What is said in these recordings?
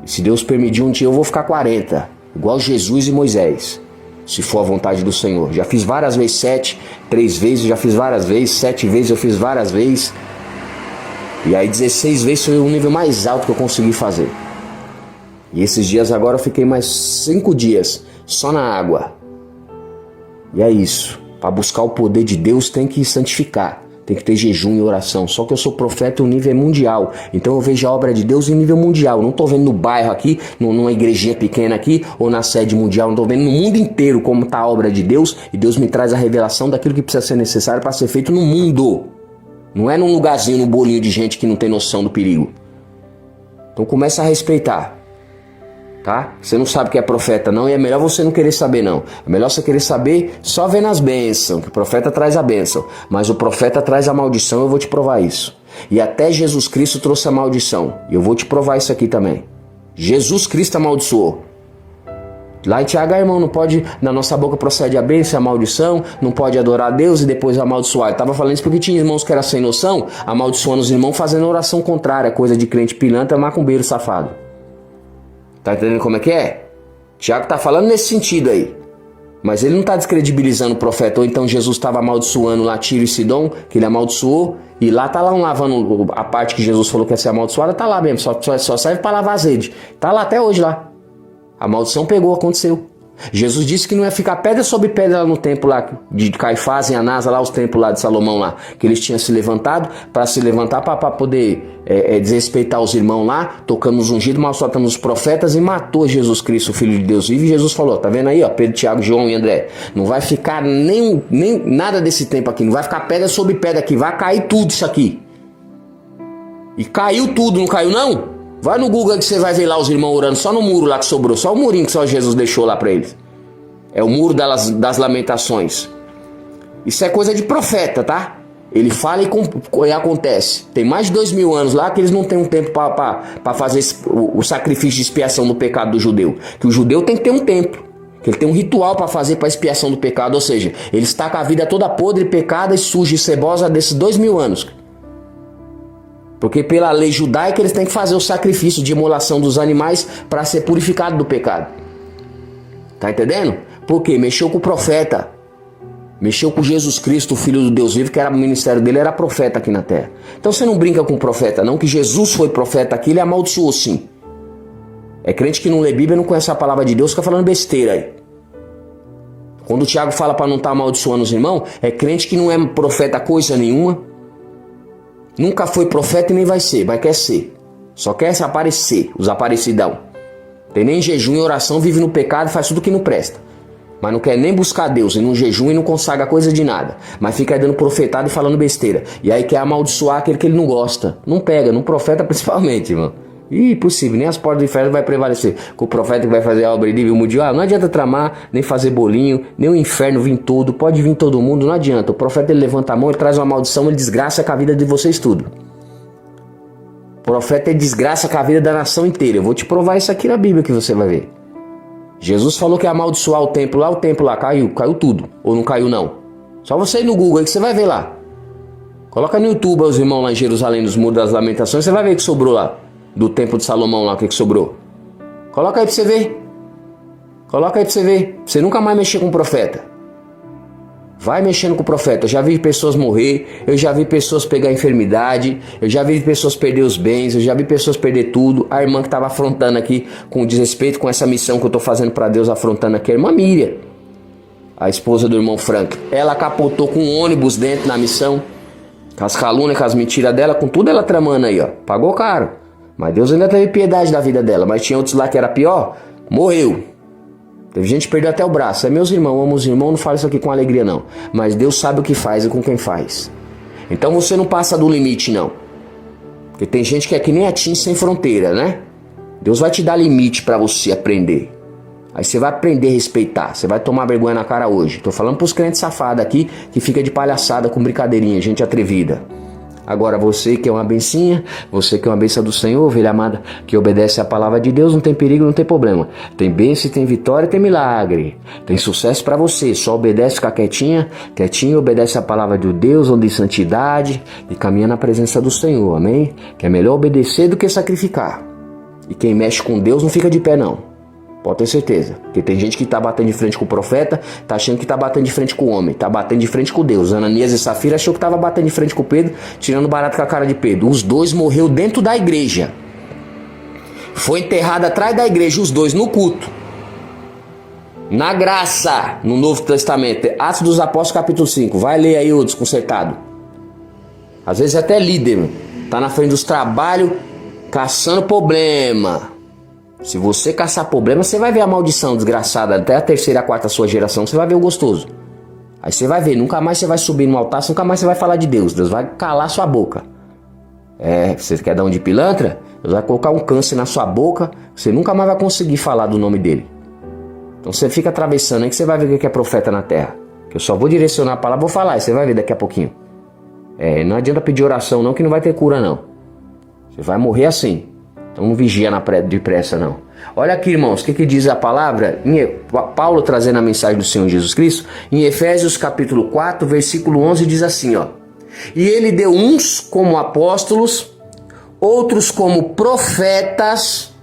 E se Deus permitir um dia eu vou ficar 40, igual Jesus e Moisés, se for a vontade do Senhor. Já fiz várias vezes 7, 3 vezes, já fiz várias vezes, 7 vezes eu fiz várias vezes. E aí 16 vezes foi o nível mais alto que eu consegui fazer. E esses dias agora eu fiquei mais 5 dias só na água. E é isso. Para buscar o poder de Deus tem que santificar. Tem que ter jejum e oração. Só que eu sou profeta e o nível é mundial. Então eu vejo a obra de Deus em nível mundial. Não estou vendo no bairro aqui, numa igrejinha pequena aqui, ou na sede mundial. Não estou vendo no mundo inteiro como está a obra de Deus. E Deus me traz a revelação daquilo que precisa ser necessário para ser feito no mundo. Não é num lugarzinho, num bolinho de gente que não tem noção do perigo. Então começa a respeitar. Tá? Você não sabe que é profeta não, e é melhor você não querer saber não. É melhor você querer saber só vendo as bênçãos, que o profeta traz a bênção. Mas o profeta traz a maldição, eu vou te provar isso. E até Jesus Cristo trouxe a maldição. E eu vou te provar isso aqui também. Jesus Cristo amaldiçoou. Lá em Tiago, irmão, não pode, na nossa boca procede a bênção, a maldição, não pode adorar a Deus e depois amaldiçoar. Ele estava falando isso porque tinha irmãos que eram sem noção, amaldiçoando os irmãos, fazendo oração contrária, coisa de crente pilantra, macumbeiro safado. Tá entendendo como é que é? Tiago tá falando nesse sentido aí. Mas ele não tá descredibilizando o profeta. Ou então Jesus estava amaldiçoando lá Tiro e Sidom, que ele amaldiçoou. E lá tá lá lavando a parte que Jesus falou que ia ser amaldiçoada. Tá lá mesmo, só serve para lavar azeite. Tá lá até hoje lá. A maldição pegou, aconteceu. Jesus disse que não ia ficar pedra sobre pedra lá no templo lá de Caifás e Anás, lá os templos lá de Salomão lá, que eles tinham se levantado para poder desrespeitar os irmãos lá, tocando os ungidos, maltratando os profetas e matou Jesus Cristo, o Filho de Deus vivo. E Jesus falou, tá vendo aí, ó, Pedro, Tiago, João e André, não vai ficar nem nada desse tempo aqui, não vai ficar pedra sobre pedra aqui, vai cair tudo isso aqui. E caiu tudo, não caiu não? Vai no Google que você vai ver lá os irmãos orando só no muro lá que sobrou, só o murinho que só Jesus deixou lá para eles. É o muro das lamentações. Isso é coisa de profeta, tá? Ele fala e acontece. Tem mais de 2000 anos lá que eles não têm um tempo para fazer o sacrifício de expiação do pecado do judeu. Que o judeu tem que ter um tempo. Que ele tem um ritual para fazer para expiação do pecado. Ou seja, ele está com a vida toda podre, pecada e suja e cebosa desses 2000 anos. Porque pela lei judaica eles têm que fazer o sacrifício de imolação dos animais para ser purificado do pecado. Tá entendendo? Porque mexeu com o profeta. Mexeu com Jesus Cristo, o Filho do Deus vivo, que era o ministério dele, era profeta aqui na terra. Então você não brinca com o profeta não, que Jesus foi profeta aqui, ele amaldiçoou sim. É crente que não lê Bíblia, não conhece a palavra de Deus, fica falando besteira aí. Quando o Tiago fala para não estar amaldiçoando os irmãos, é crente que não é profeta coisa nenhuma. Nunca foi profeta e nem vai ser, mas quer ser. Só quer se aparecer, os aparecidão. Tem nem jejum e oração, vive no pecado e faz tudo que não presta. Mas não quer nem buscar Deus, e não jejum e não consagra coisa de nada. Mas fica aí dando profetado e falando besteira. E aí quer amaldiçoar aquele que ele não gosta. Não pega, não profeta principalmente, irmão. Impossível, nem as portas do inferno vai prevalecer. Com o profeta que vai fazer a obra em nível mundial, não adianta tramar, nem fazer bolinho, nem o inferno vir todo, pode vir todo mundo, não adianta. O profeta ele levanta a mão, ele traz uma maldição, ele desgraça com a vida de vocês tudo. O profeta ele desgraça com a vida da nação inteira. Eu vou te provar isso aqui na Bíblia que você vai ver. Jesus falou que ia amaldiçoar o templo lá caiu tudo. Ou não caiu não. Só você ir no Google aí que você vai ver lá. Coloca no YouTube os irmãos lá em Jerusalém, nos muros das lamentações, você vai ver o que sobrou lá. Do templo de Salomão lá, o que sobrou. Coloca aí pra você ver. Coloca aí pra você ver. Você nunca mais mexer com o profeta. Vai mexendo com o profeta. Eu já vi pessoas morrer. Eu já vi pessoas pegar enfermidade. Eu já vi pessoas perder os bens. Eu já vi pessoas perder tudo. A irmã que estava afrontando aqui com desrespeito com essa missão que eu tô fazendo para Deus, afrontando aqui, a irmã Miriam, a esposa do irmão Frank. Ela capotou com um ônibus dentro na missão. Com as calúnias, com as mentiras dela, com tudo ela tramando aí, ó. Pagou caro. Mas Deus ainda teve piedade da vida dela. Mas tinha outros lá que era pior. Morreu. Teve gente que perdeu até o braço. É meus irmãos, amo os irmãos, não falo isso aqui com alegria não. Mas Deus sabe o que faz e com quem faz. Então você não passa do limite não. Porque tem gente que é que nem a Tim sem fronteira, né? Deus vai te dar limite para você aprender. Aí você vai aprender a respeitar. Você vai tomar vergonha na cara hoje. Tô falando pros crentes safados aqui que fica de palhaçada com brincadeirinha, gente atrevida. Agora você que é uma bencinha, você que é uma benção do Senhor, ovelha amada, que obedece à palavra de Deus, não tem perigo, não tem problema. Tem bênção, tem vitória, tem milagre. Tem sucesso para você, só obedece, fica quietinho, obedece à palavra de Deus, onde tem santidade e caminha na presença do Senhor, amém? Que é melhor obedecer do que sacrificar. E quem mexe com Deus não fica de pé não. Pode ter certeza. Porque tem gente que tá batendo de frente com o profeta, tá achando que tá batendo de frente com o homem, tá batendo de frente com Deus. Ananias e Safira achou que tava batendo de frente com Pedro, tirando barato com a cara de Pedro. Os dois morreram dentro da igreja. Foi enterrado atrás da igreja, os dois no culto. Na graça, no Novo Testamento. Atos dos Apóstolos, capítulo 5. Vai ler aí o desconcertado. Às vezes até líder, tá na frente dos trabalhos, caçando problema. Se você caçar problema, você vai ver a maldição desgraçada. Até a terceira, a quarta sua geração, você vai ver o gostoso. Aí você vai ver, nunca mais você vai subir no altar, nunca mais você vai falar de Deus. Deus vai calar sua boca. Você quer dar um de pilantra? Deus vai colocar um câncer na sua boca, você nunca mais vai conseguir falar do nome dele. Então você fica atravessando aí que você vai ver o que é profeta na terra. Que eu só vou direcionar a palavra, vou falar, e você vai ver daqui a pouquinho. Não adianta pedir oração não, que não vai ter cura não. Você vai morrer assim. Então não vigia depressa não. Olha aqui, irmãos, o que diz a palavra? Paulo trazendo a mensagem do Senhor Jesus Cristo. Em Efésios capítulo 4, versículo 11, diz assim, ó. E ele deu uns como apóstolos, outros como profetas,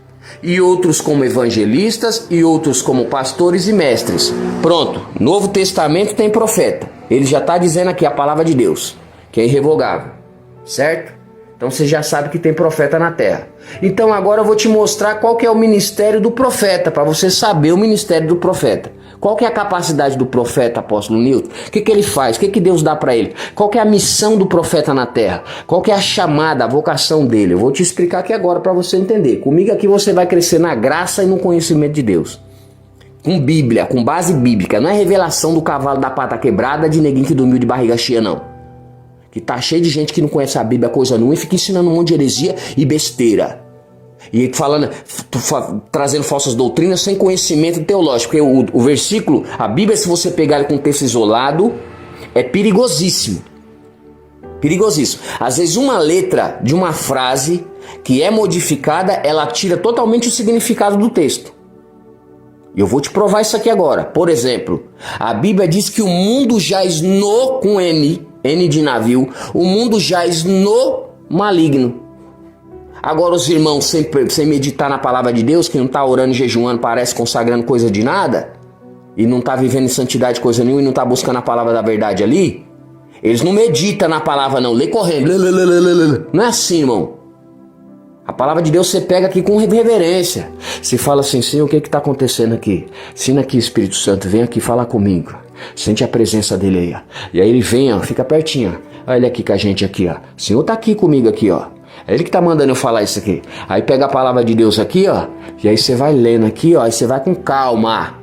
e outros como evangelistas, e outros como pastores e mestres. Pronto, Novo Testamento tem profeta. Ele já está dizendo aqui a palavra de Deus, que é irrevogável, certo? Então você já sabe que tem profeta na terra. Então agora eu vou te mostrar qual que é o ministério do profeta, para você saber o ministério do profeta. Qual que é a capacidade do profeta, apóstolo Newton? O que ele faz? O que Deus dá para ele? Qual que é a missão do profeta na terra? Qual que é a chamada, a vocação dele? Eu vou te explicar aqui agora para você entender. Comigo aqui você vai crescer na graça e no conhecimento de Deus. Com Bíblia, com base bíblica. Não é revelação do cavalo da pata quebrada de neguinho que dormiu de barriga cheia, não. Que tá cheio de gente que não conhece a Bíblia, coisa nenhuma, e fica ensinando um monte de heresia e besteira. E falando, trazendo falsas doutrinas sem conhecimento teológico. Porque o versículo, a Bíblia, se você pegar ele com um texto isolado, é perigosíssimo. Perigosíssimo. Às vezes uma letra de uma frase que é modificada, ela tira totalmente o significado do texto. E eu vou te provar isso aqui agora. Por exemplo, a Bíblia diz que o mundo jaz no, com N de navio, o mundo jaz no maligno. Agora os irmãos, sem meditar na palavra de Deus, que não está orando e jejuando, parece consagrando coisa de nada, e não está vivendo em santidade coisa nenhuma, e não está buscando a palavra da verdade ali, eles não meditam na palavra não, lê correndo, não é assim, irmão. A palavra de Deus você pega aqui com reverência. Você fala assim, Senhor, o que está acontecendo aqui? Ensina aqui, Espírito Santo, vem aqui falar comigo. Sente a presença dele aí, ó. E aí ele vem, ó, fica pertinho, ó. Olha ele aqui com a gente aqui, ó. O Senhor tá aqui comigo aqui, ó. É ele que tá mandando eu falar isso aqui. Aí pega a palavra de Deus aqui, ó. E aí você vai lendo aqui, ó. Aí você vai com calma.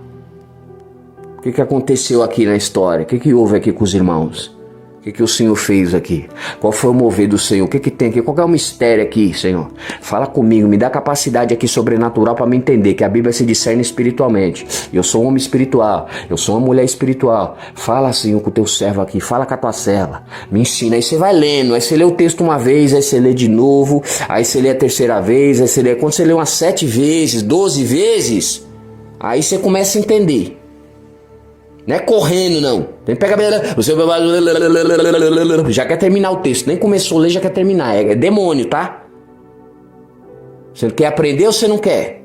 O que aconteceu aqui na história? O que houve aqui com os irmãos? O que o Senhor fez aqui? Qual foi o mover do Senhor? O que tem aqui? Qual é o mistério aqui, Senhor? Fala comigo, me dá capacidade aqui sobrenatural para me entender que a Bíblia se discerne espiritualmente. Eu sou um homem espiritual, eu sou uma mulher espiritual. Fala, Senhor, com o teu servo aqui, fala com a tua serva. Me ensina, aí você vai lendo, aí você lê o texto uma vez, aí você lê de novo, aí você lê a terceira vez, aí você lê... Quando você lê umas 7 vezes, 12 vezes, aí você começa a entender. Não é correndo, não. Tem que pegar... Você já quer terminar o texto. Nem começou a ler, já quer terminar. É demônio, tá? Você quer aprender ou você não quer?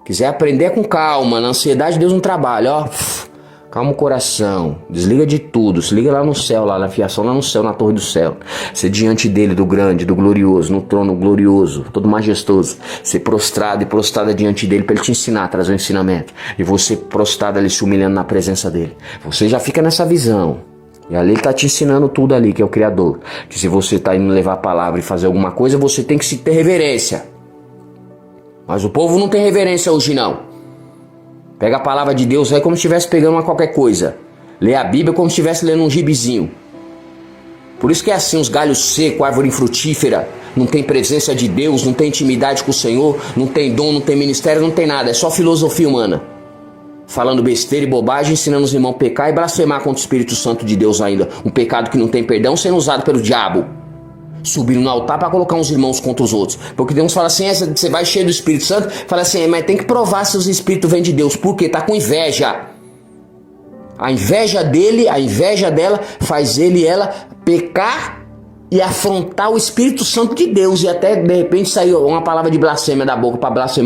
Quiser aprender é com calma. Na ansiedade Deus não trabalha, ó. Calma o coração. Desliga de tudo. Se liga lá no céu, lá na fiação, lá no céu, na torre do céu. Ser diante dele, do grande, do glorioso, no trono glorioso, todo majestoso. Ser prostrado e prostrada diante dele para ele te ensinar, trazer o ensinamento. E você prostrado ali, se humilhando na presença dele. Você já fica nessa visão. E ali ele tá te ensinando tudo ali, que é o Criador. Que se você tá indo levar a palavra e fazer alguma coisa, você tem que se ter reverência. Mas o povo não tem reverência hoje, não. Pega a palavra de Deus aí como se estivesse pegando uma qualquer coisa. Lê a Bíblia como se estivesse lendo um gibizinho. Por isso que é assim, os galhos secos, árvore infrutífera. Não tem presença de Deus, não tem intimidade com o Senhor, não tem dom, não tem ministério, não tem nada. É só filosofia humana. Falando besteira e bobagem, ensinando os irmãos a pecar e blasfemar contra o Espírito Santo de Deus ainda. Um pecado que não tem perdão, sendo usado pelo diabo. Subindo no altar para colocar uns irmãos contra os outros. Porque Deus fala assim, você vai cheio do Espírito Santo, fala assim, mas tem que provar se os espíritos vêm de Deus. Por quê? Tá com inveja. A inveja dele, a inveja dela faz ele e ela pecar e afrontar o Espírito Santo de Deus, e até de repente sair uma palavra de blasfêmia da boca para blasfemar